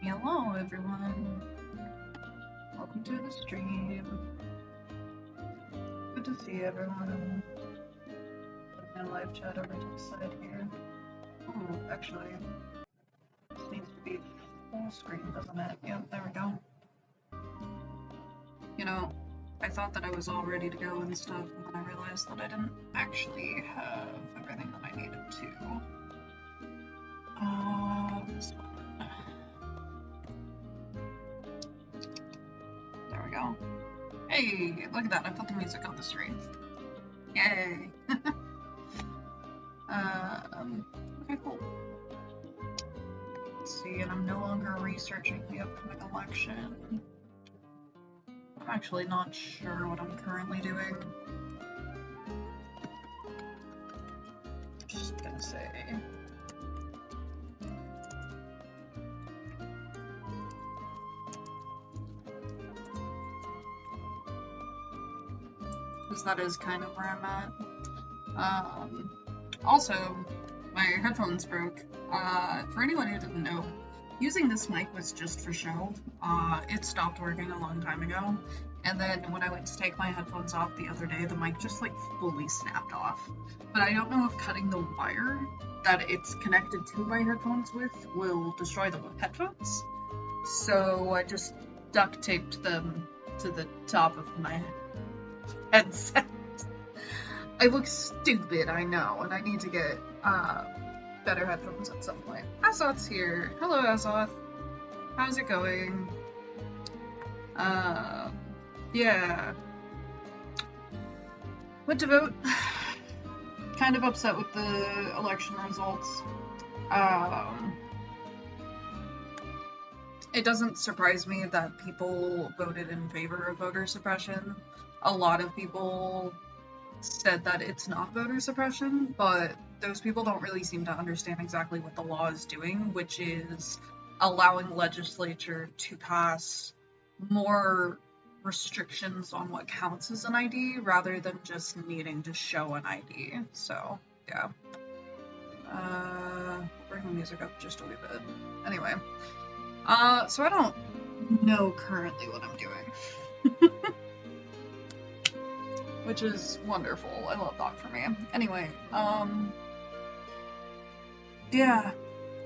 Hello everyone, welcome to the stream. Good to see everyone. Putting my live chat over to the side here. Oh, actually, this needs to be full screen, doesn't it? Yep, there we go. You know, I thought that I was all ready to go and stuff, and then I realized that I didn't actually have everything that I needed to. This one. There we go. Hey, look at that, I put the music on the screen. Yay! Okay, cool. Let's see, and I'm no longer researching the upcoming election. I'm actually not sure what I'm currently doing. Just gonna say. Because that is kind of where I'm at. Also, my headphones broke. For anyone who didn't know, using this mic was just for show. It stopped working a long time ago, and then when I went to take my headphones off the other day, the mic just like fully snapped off. But I don't know if cutting the wire that it's connected to my headphones with will destroy the headphones. So I just duct taped them to the top of my headset. I look stupid, I know, and I need to get better headphones at some point. Azoth's here. Hello, Azoth. How's it going? Yeah. Went to vote. Kind of upset with the election results. It doesn't surprise me that people voted in favor of voter suppression. A lot of people said that it's not voter suppression, but those people don't really seem to understand exactly what the law is doing, which is allowing legislature to pass more restrictions on what counts as an ID rather than just needing to show an ID. So, yeah. Bring the music up just a wee bit. Anyway. So I don't know currently what I'm doing. Which is wonderful. I love that for me. Anyway, yeah,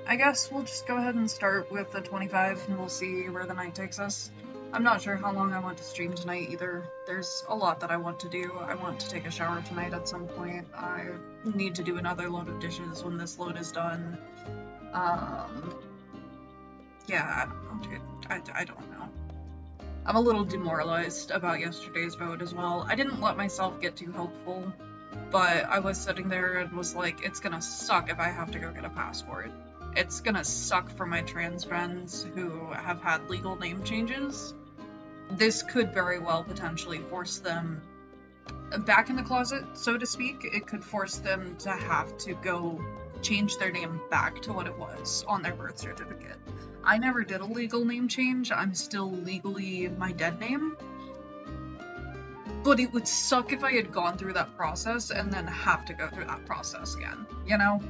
I guess we'll just go ahead and start with the 25 and we'll see where the night takes us. I'm not sure how long I want to stream tonight either. There's a lot that I want to do. I want to take a shower tonight at some point. I need to do another load of dishes when this load is done. Yeah, I don't know, dude. I don't know. I'm a little demoralized about yesterday's vote as well. I didn't let myself get too hopeful, but I was sitting there and was like, it's gonna suck if I have to go get a passport. It's gonna suck for my trans friends who have had legal name changes. This could very well potentially force them back in the closet, so to speak. It could force them to have to go change their name back to what it was on their birth certificate. I never did a legal name change. I'm still legally my dead name. But it would suck if I had gone through that process and then have to go through that process again, you know?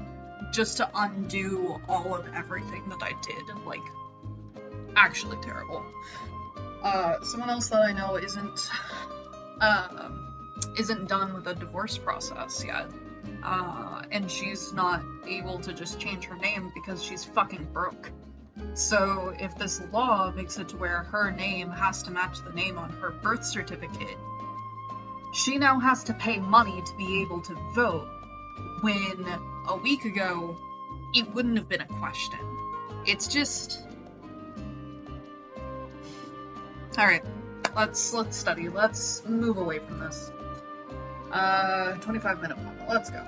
Just to undo all of everything that I did. Like, actually terrible. Someone else that I know isn't done with the divorce process yet. And she's not able to just change her name because she's fucking broke. So if this law makes it to where her name has to match the name on her birth certificate, she now has to pay money to be able to vote, when a week ago, it wouldn't have been a question. It's just... Alright, let's study. Let's move away from this. 25-minute moment. Let's go.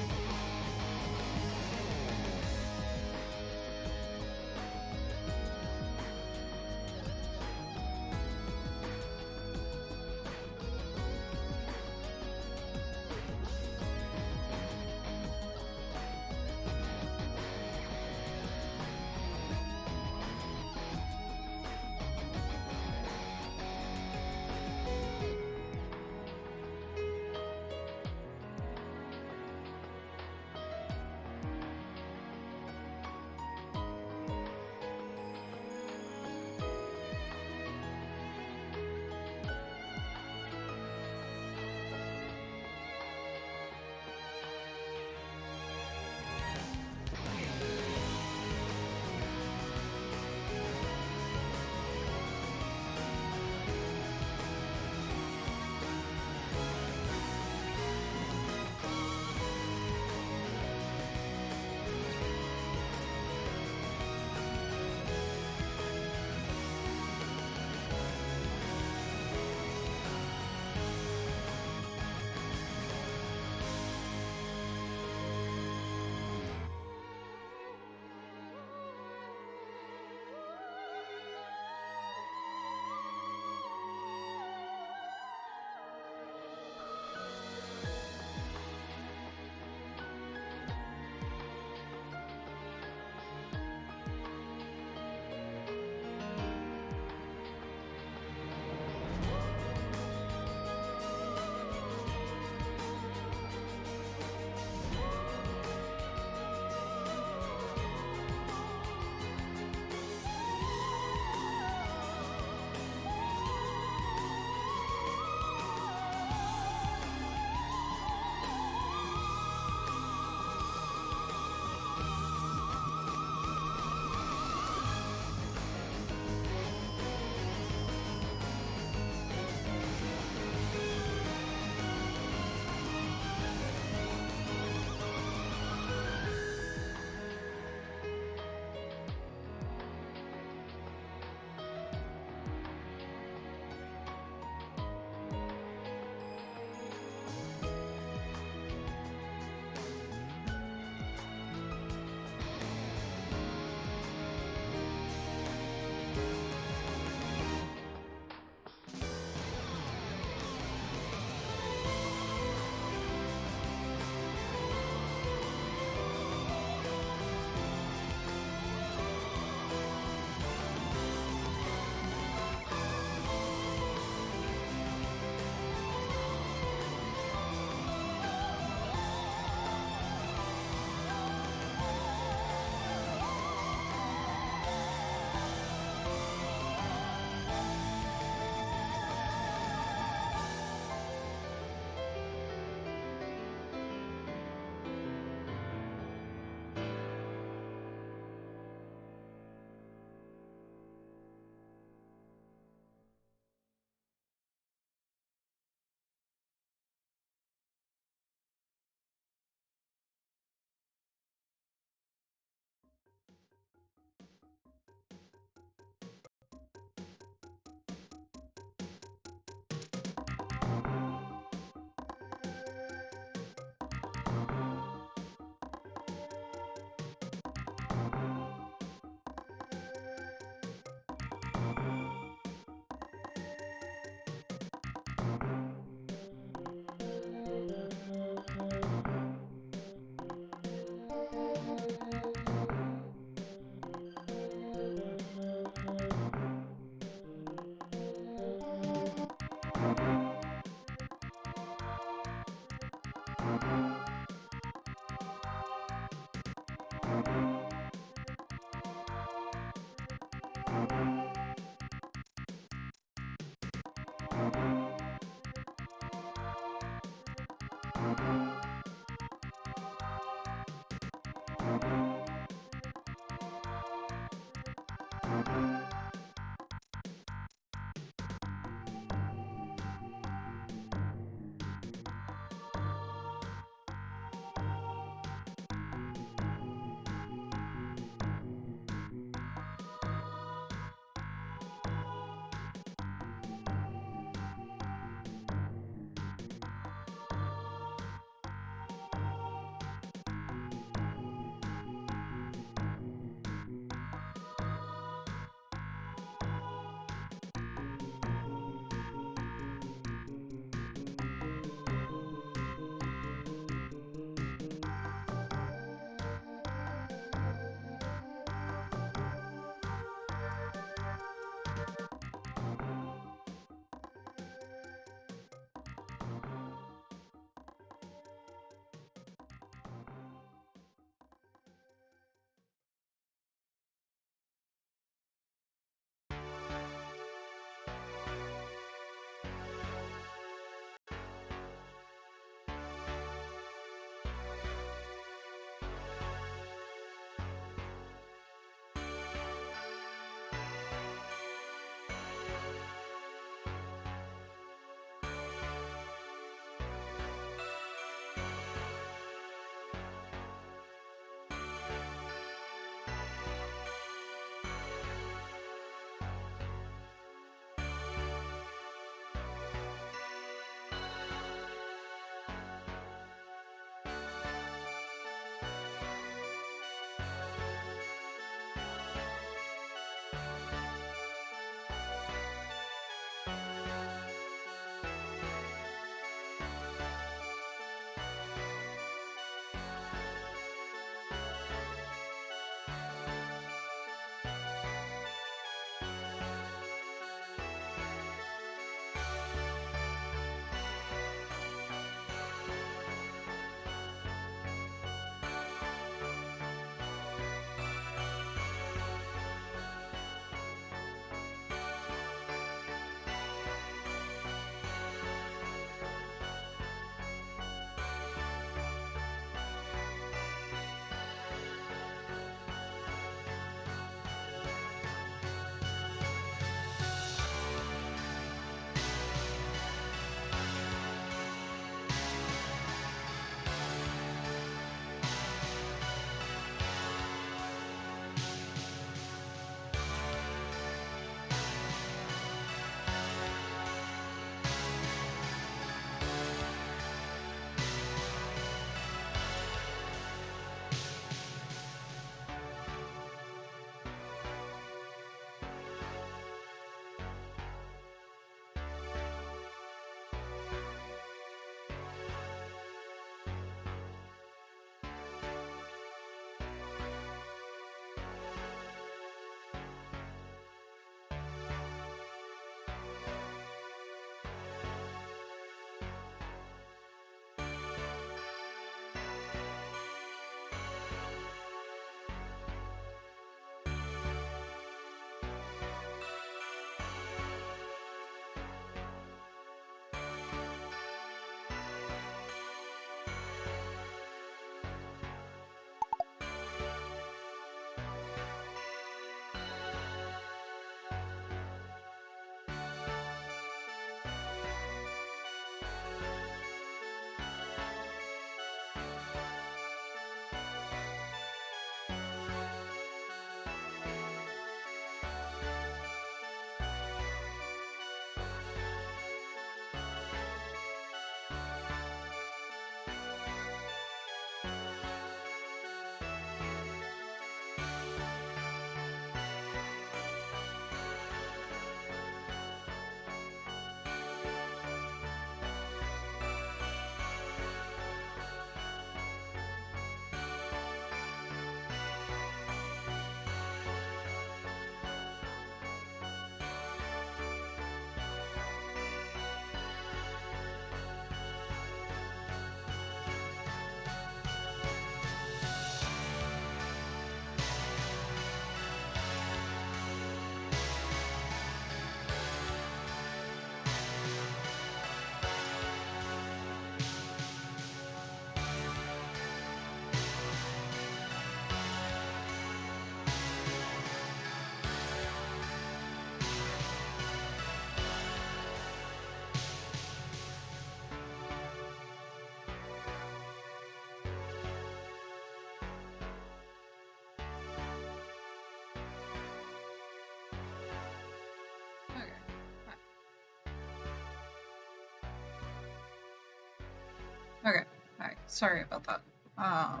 Okay, alright, sorry about that. I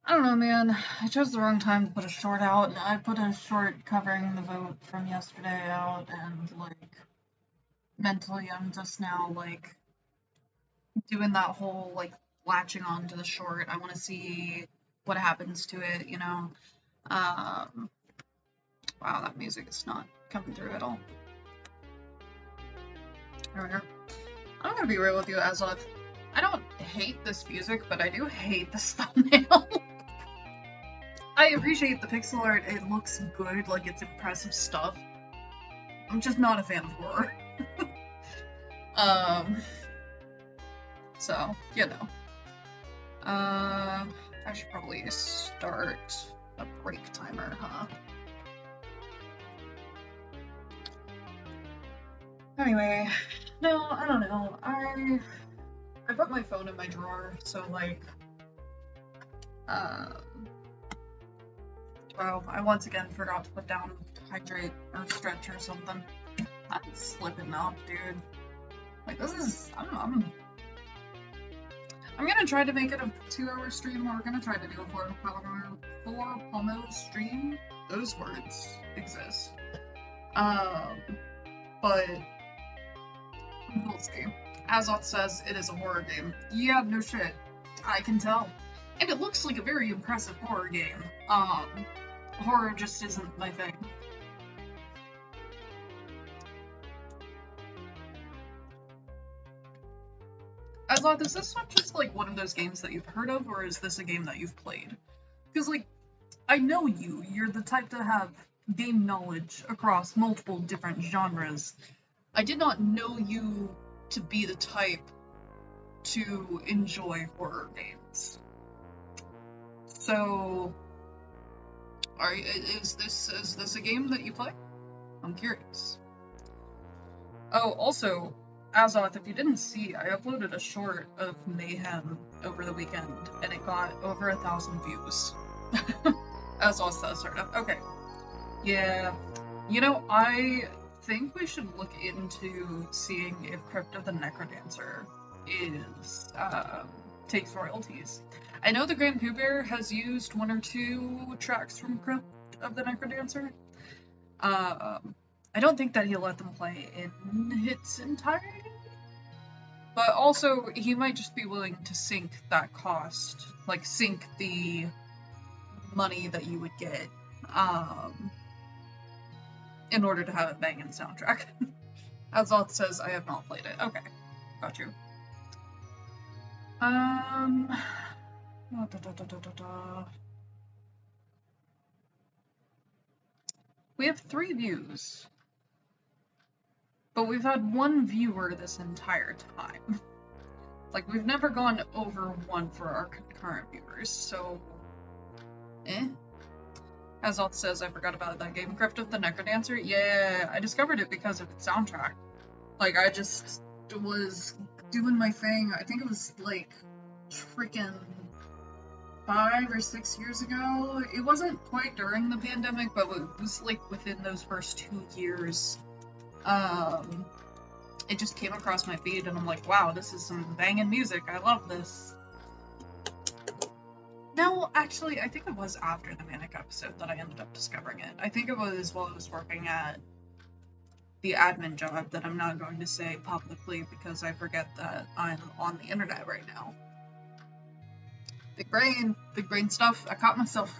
don't know, man. I chose the wrong time to put a short out. I put a short covering the vote from yesterday out, and, like, mentally I'm just now, like, doing that whole, like, latching on to the short. I want to see what happens to it, you know? Um, wow, that music is not coming through at all. There we go. I'm gonna be real with you, Azoth. I don't hate this music, but I do hate this thumbnail. I appreciate the pixel art, it looks good, like it's impressive stuff. I'm just not a fan of horror. So, you know. I should probably start a break timer, huh? Anyway, no, I don't know. I put my phone in my drawer, so like, well, I once again forgot to put down hydrate or stretch or something. I'm slipping up, dude. Like, this is, I'm gonna try to make it a 2-hour stream, or we're gonna try to do a 4-pomo stream. Those words exist. But we'll see. Azoth says it is a horror game. Yeah, no shit. I can tell. And it looks like a very impressive horror game. Horror just isn't my thing. Azoth, is this not just like one of those games that you've heard of, or is this a game that you've played? Because, like, I know you. You're the type to have game knowledge across multiple different genres. I did not know you to be the type to enjoy horror games. So, is this a game that you play? I'm curious. Oh, also, Azoth, if you didn't see, I uploaded a short of Mayhem over the weekend, and it got over 1,000 views. Azoth says, sort of. Okay. Yeah. You know, I think we should look into seeing if Crypt of the Necrodancer is, takes royalties. I know the Grand Pooh Bear has used 1 or 2 tracks from Crypt of the Necrodancer. I don't think that he'll let them play in its entirety. But also, he might just be willing to sink that cost. Like, sink the money that you would get, in order to have a banging soundtrack. Azoth says, I have not played it. Okay, got you. We have 3 views. But we've had 1 viewer this entire time. Like, we've never gone over 1 for our concurrent viewers, so... Azoth says, I forgot about that game. Crypt of the Necrodancer? Yeah, I discovered it because of its soundtrack. Like, I just was doing my thing, I think it was, like, freaking 5 or 6 years ago. It wasn't quite during the pandemic, but it was, like, within those first 2 years. It just came across my feed, and I'm like, wow, this is some banging music, I love this. No, actually, I think it was after the Manic episode that I ended up discovering it. I think it was while I was working at the admin job that I'm not going to say publicly because I forget that I'm on the internet right now. Big brain stuff. I caught myself.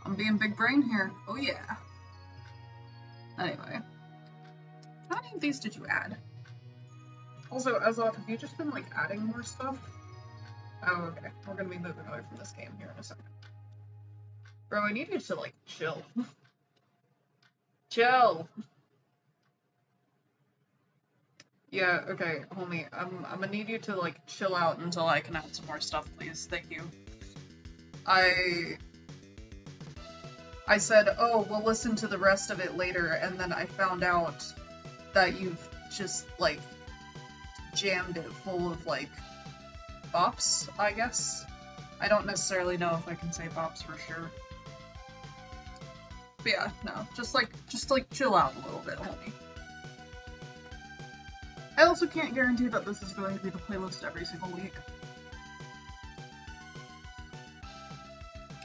I'm being big brain here. Oh yeah. Anyway. How many of these did you add? Also, Azoth, have you just been, like, adding more stuff? Oh, okay. We're gonna be moving away from this game here in a second. Bro, I need you to, like, chill. Chill! Yeah, okay, homie. I'm gonna need you to, like, chill out until I can add some more stuff, please. Thank you. I said, oh, we'll listen to the rest of it later, and then I found out that you've just, like, jammed it full of, like, bops, I guess? I don't necessarily know if I can say bops for sure. But yeah, no, just like chill out a little bit, homie. I also can't guarantee that this is going to be the playlist every single week.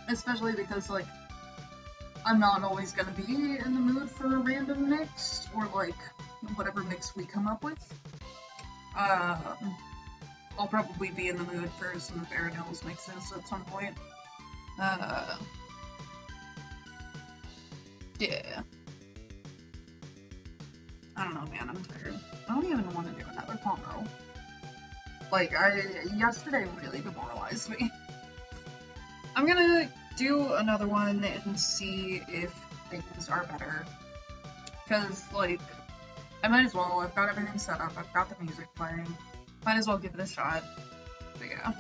Especially because, like, I'm not always gonna be in the mood for a random mix, or, like, whatever mix we come up with. I'll probably be in the mood for some of Aranel's mixes at some point. Yeah. I don't know, man, I'm tired. I don't even want to do another combo. Like, yesterday really demoralized me. I'm gonna do another one and see if things are better. Because, like, I might as well. I've got everything set up. I've got the music playing. Might as well give it a shot. But yeah.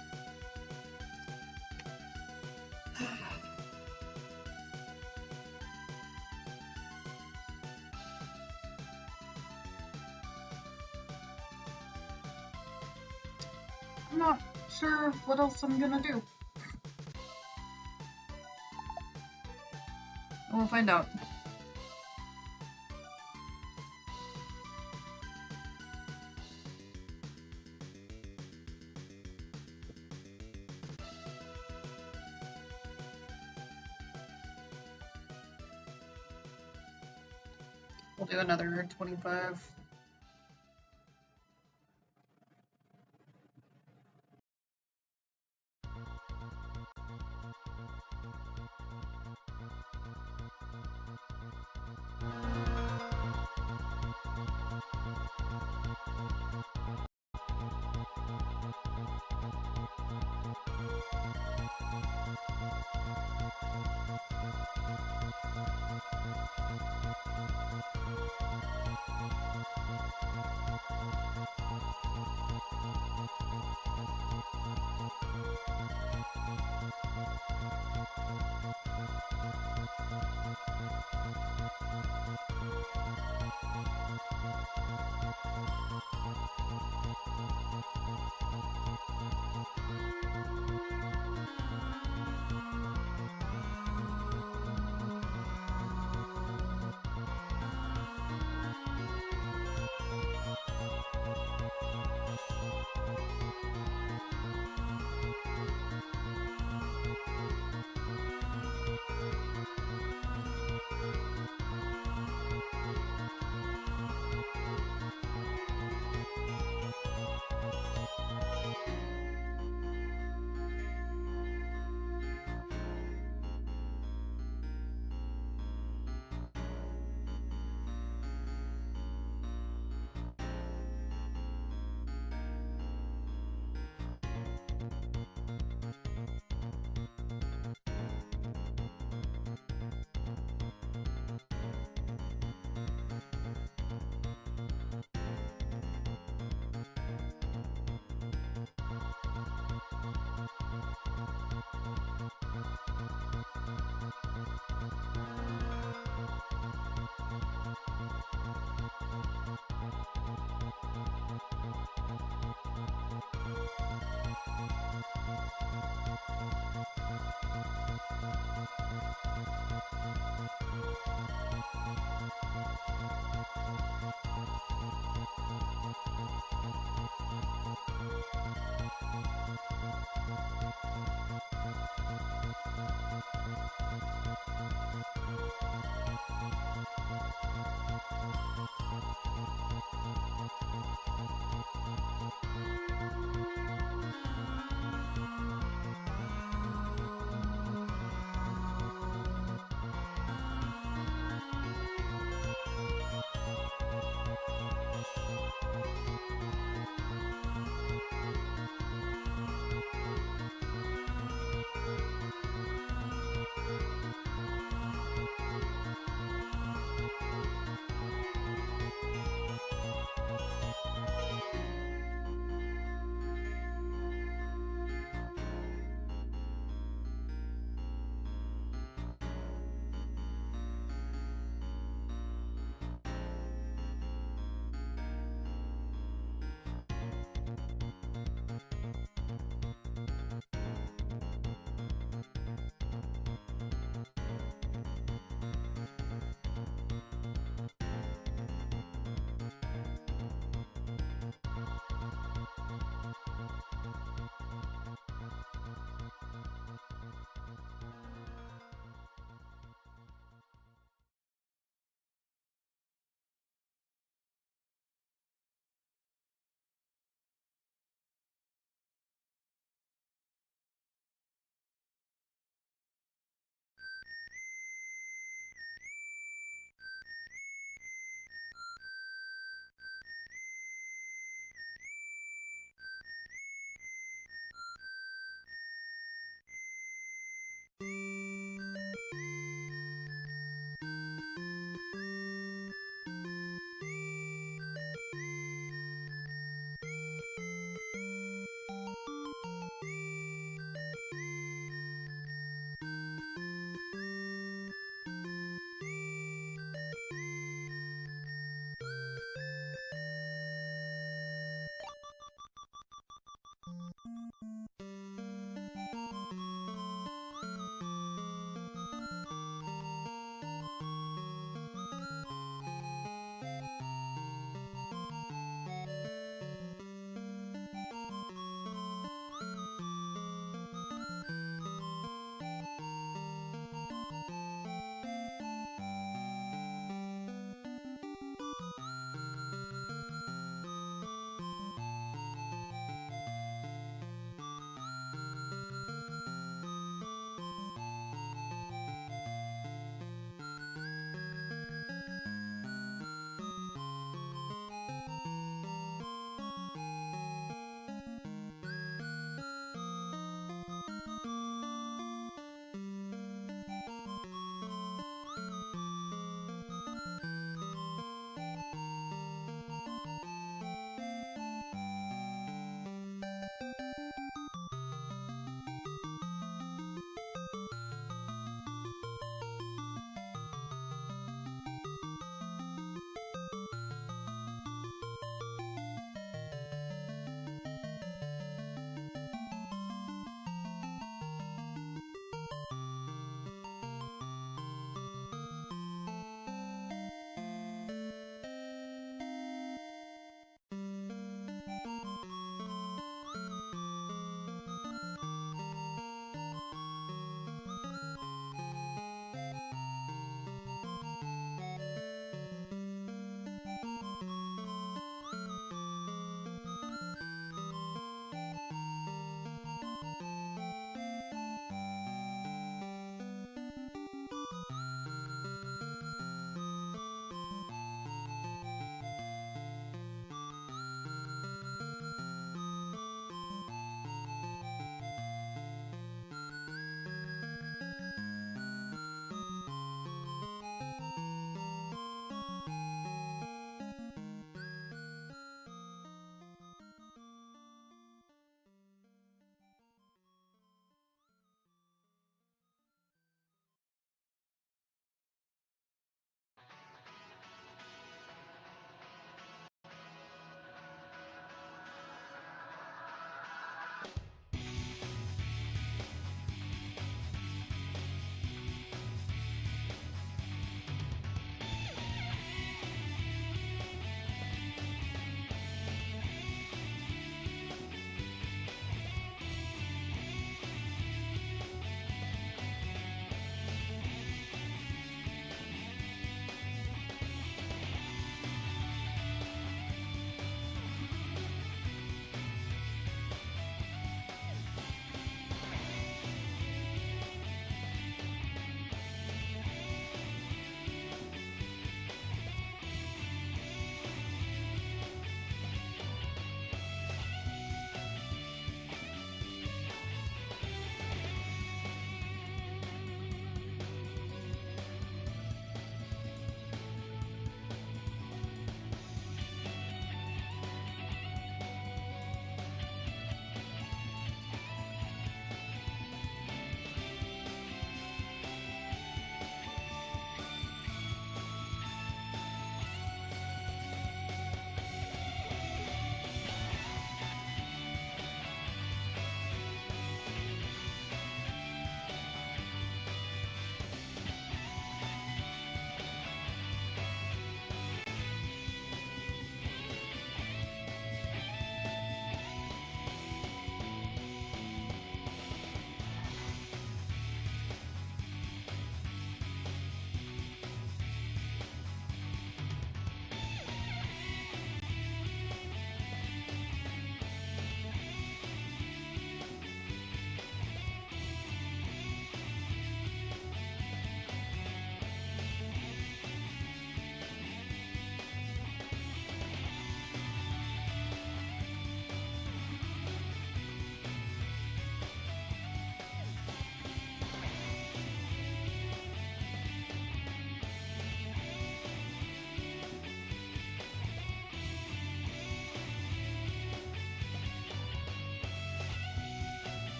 I'm not sure what else I'm gonna do. We'll find out. We'll do another 25.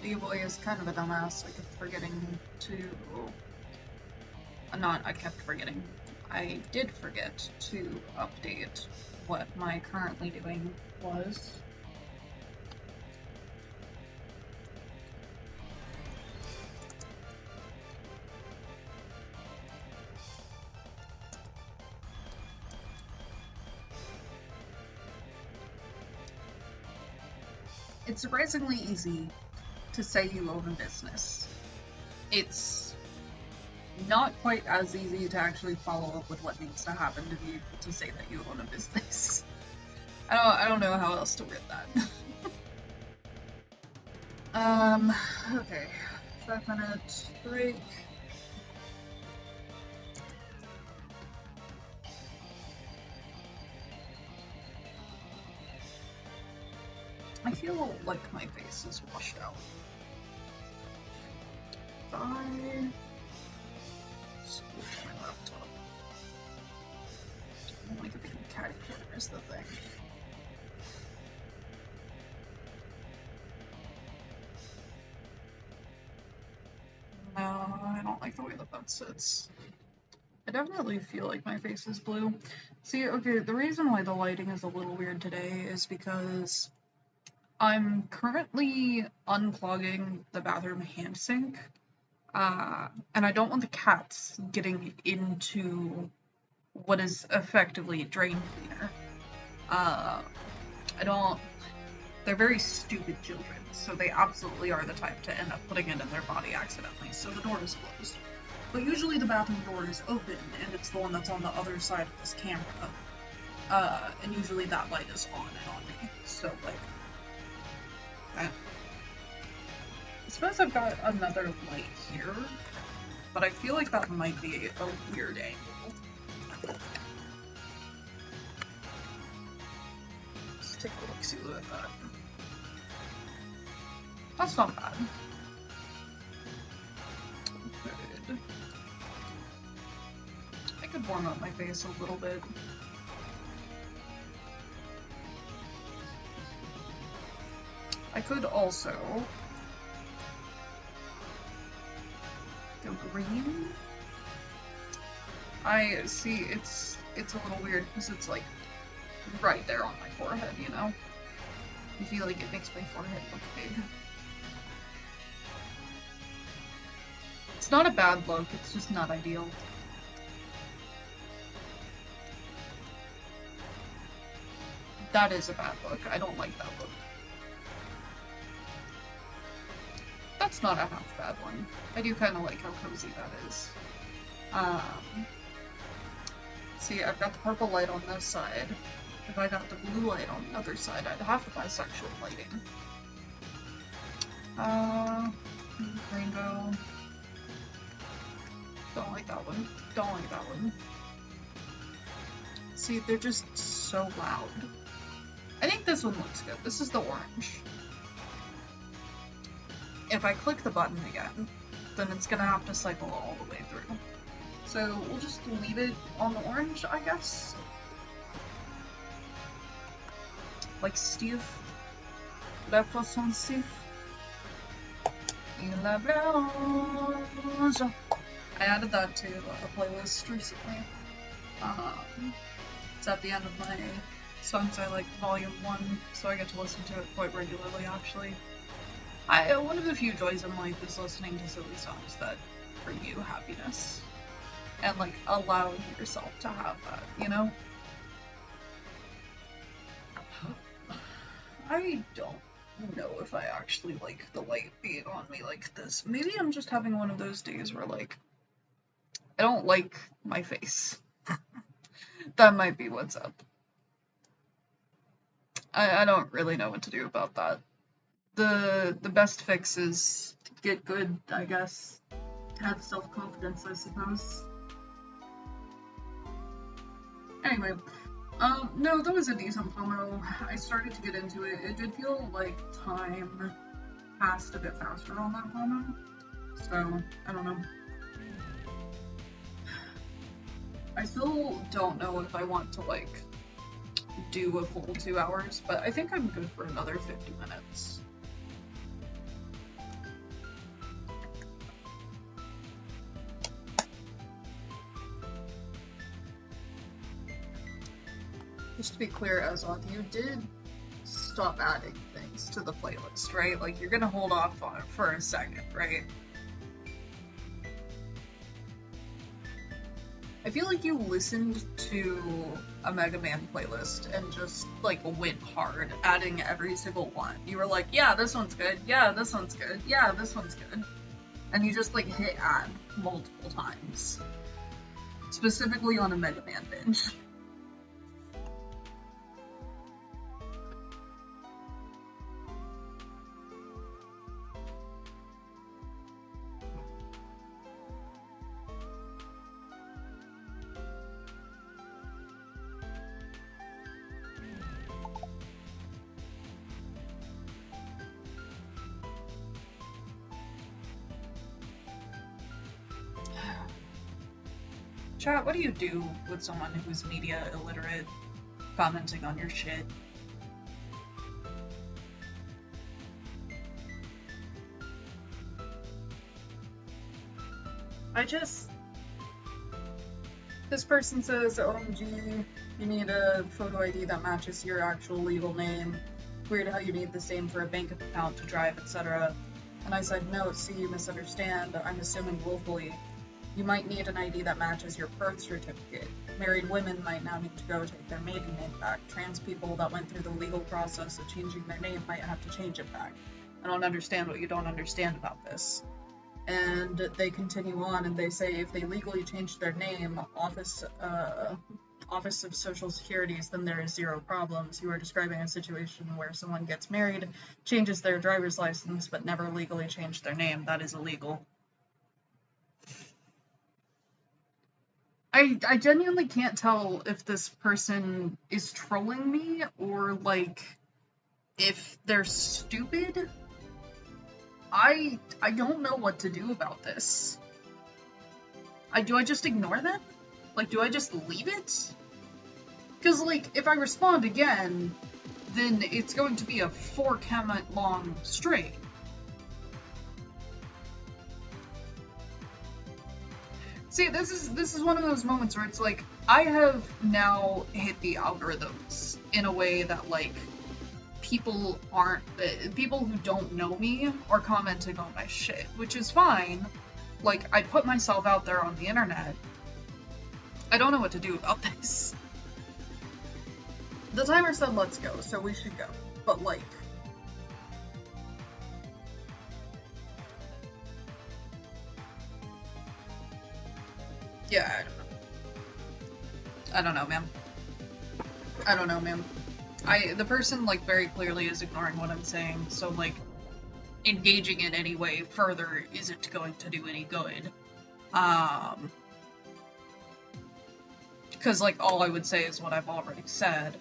Media Boy is kind of a dumbass. I kept forgetting to... I kept forgetting. I did forget to update what my currently doing was. It's surprisingly easy to say you own a business. It's not quite as easy to actually follow up with what needs to happen to be able to say that you own a business. I don't know how else to word that. Okay. 5-minute break. I feel like my face is washed out. Switch my laptop. I don't like a big catty corner is the thing. No, I don't like the way that sits. I definitely feel like my face is blue. See, okay, the reason why the lighting is a little weird today is because I'm currently unclogging the bathroom hand sink, and I don't want the cats getting into what is effectively drain cleaner. They're very stupid children, so they absolutely are the type to end up putting it in their body accidentally, so the door is closed. But usually the bathroom door is open, and it's the one that's on the other side of this camera. And usually that light is on and on me, so, like, I suppose I've got another light here, but I feel like that might be a weird angle. Let's take a look, see what I've got. That's not bad. Good. I could warm up my face a little bit. I could also go green. I see it's a little weird because it's like right there on my forehead, you know? I feel like it makes my forehead look big. It's not a bad look, it's just not ideal. That is a bad look. I don't like that look. That's not a half bad one. I do kind of like how cozy that is. See, I've got the purple light on this side. If I got the blue light on the other side, I'd have the bisexual lighting. Rainbow. Don't like that one. Don't like that one. See, they're just so loud. I think this one looks good. This is the orange. If I click the button again, then it's gonna have to cycle all the way through. So we'll just leave it on the orange, I guess. Like Steve. La façon Steve. Il a blanche. I added that to a playlist recently. It's at the end of my Songs I Like Volume 1, so I get to listen to it quite regularly, actually. One of the few joys in life is listening to silly songs that bring you happiness. And, like, allowing yourself to have that, you know? I don't know if I actually like the light being on me like this. Maybe I'm just having one of those days where, like, I don't like my face. That might be what's up. I don't really know what to do about that. The best fix is get good, I guess. Have self-confidence, I suppose. Anyway, no, that was a decent promo. I started to get into it. It did feel like time passed a bit faster on that promo. So, I don't know. I still don't know if I want to, like, do a full 2 hours, but I think I'm good for another 50 minutes. Just to be clear, Azoth, you did stop adding things to the playlist, right? Like, you're gonna hold off on it for a second, right? I feel like you listened to a Mega Man playlist and just, like, went hard, adding every single one. You were like, yeah, this one's good, yeah, this one's good, yeah, this one's good. And you just, like, hit add multiple times. Specifically on a Mega Man binge. Chat, what do you do with someone who's media illiterate commenting on your shit? This person says, OMG, you need a photo ID that matches your actual legal name. Weird how you need the same for a bank account to drive, etc. And I said, no, see, you misunderstand. I'm assuming willfully. You might need an ID that matches your birth certificate. Married women might now need to go take their maiden name back. Trans people that went through the legal process of changing their name might have to change it back. I don't understand what you don't understand about this. And they continue on and they say if they legally change their name, Office of Social Securities, then there is zero problems. You are describing a situation where someone gets married, changes their driver's license, but never legally changed their name. That is illegal. I genuinely can't tell if this person is trolling me or, like, if they're stupid. I don't know what to do about this. Do I just ignore them? Like, do I just leave it? Because, like, if I respond again, then it's going to be a 4-comment long string. See, this is one of those moments where it's like, I have now hit the algorithms in a way that, like, people who don't know me are commenting on my shit, which is fine. Like, I put myself out there on the internet. I don't know what to do about this. The timer said let's go, so we should go. But, like, yeah, I don't know, man. The person, like, very clearly is ignoring what I'm saying, so, like, engaging in any way further isn't going to do any good. Because, like, all I would say is what I've already said.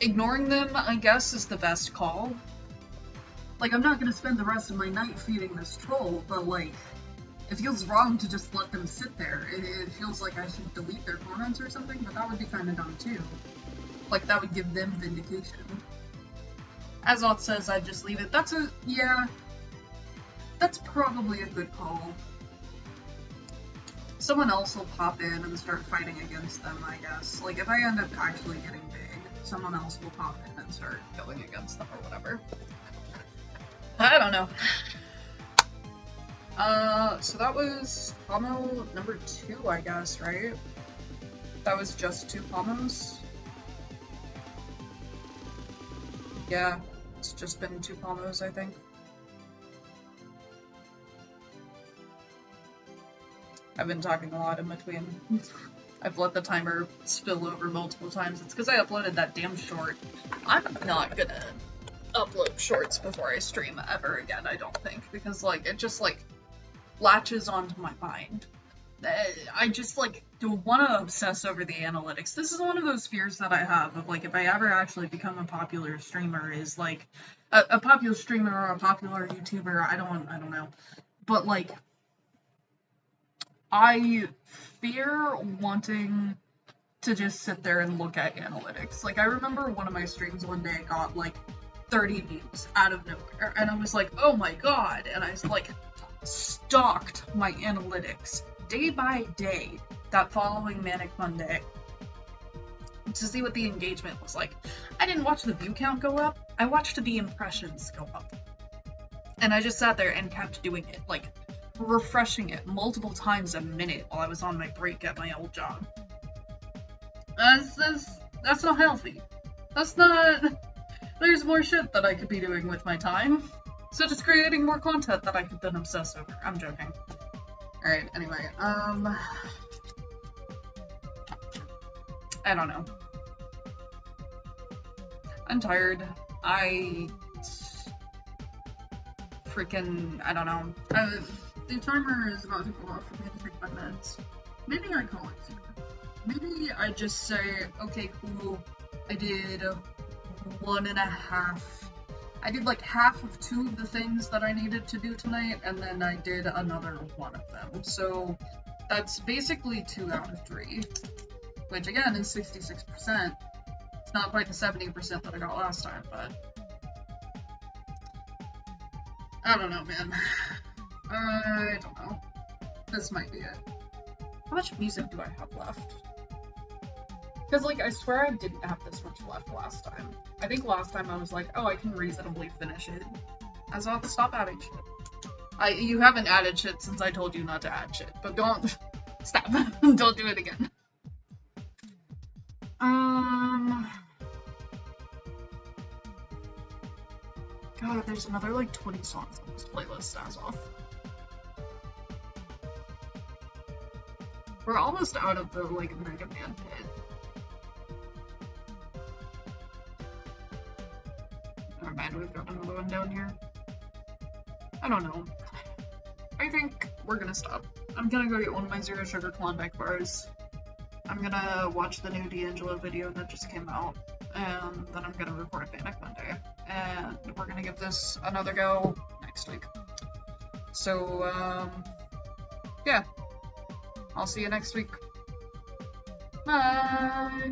Ignoring them, I guess, is the best call. Like, I'm not gonna spend the rest of my night feeding this troll, but, like, it feels wrong to just let them sit there. It feels like I should delete their comments or something, but that would be kinda dumb too. Like, that would give them vindication. Azoth says I'd just leave it. Yeah. That's probably a good call. Someone else will pop in and start fighting against them, I guess. Like, if I end up actually getting big, someone else will pop in and start going against them or whatever. I don't know. So that was Pomo number 2, I guess, right? That was just 2 Pomos? Yeah, it's just been 2 Pomos, I think. I've been talking a lot in between. I've let the timer spill over multiple times. It's because I uploaded that damn short. I'm not gonna upload shorts before I stream ever again, I don't think, because, like, it just, like, latches onto my mind. I just, like, don't want to obsess over the analytics. This is one of those fears that I have of, like, if I ever actually become a popular streamer, is, like, a popular streamer or a popular YouTuber, I don't know. But, like, I fear wanting to just sit there and look at analytics. Like, I remember one of my streams one day got, like, 30 views out of nowhere, and I was like, oh my god, and I, like, stalked my analytics day by day that following Manic Monday to see what the engagement was like. I didn't watch the view count go up, I watched the impressions go up. And I just sat there and kept doing it, like refreshing it multiple times a minute while I was on my break at my old job. That's not healthy. That's not... There's more shit that I could be doing with my time. So just creating more content that I could then obsess over. I'm joking. Alright, anyway, I don't know. I'm tired. I don't know. The timer is about to go off for me to take my meds. Maybe I call it sooner. Maybe I just say, okay, cool, I did 1.5. I did like half of 2 of the things that I needed to do tonight, and then I did another 1 of them. So that's basically 2 out of 3, which again is 66%. It's not quite the 70% that I got last time, but I don't know, man. I don't know. This might be it. How much music do I have left? Because, like, I swear I didn't have this much left last time. I think last time I was like, oh, I can reasonably finish it. I will have to stop adding shit. You haven't added shit since I told you not to add shit, but don't... Stop. Don't do it again. God, there's another, like, 20 songs on this playlist as off. We're almost out of the, like, Mega Man pit. Never mind, we've got another one down here. I don't know. I think we're gonna stop. I'm gonna go get one of my Zero Sugar Klondike bars. I'm gonna watch the new D'Angelo video that just came out, and then I'm gonna record Manic Monday. And we're gonna give this another go next week. So, yeah. I'll see you next week. Bye!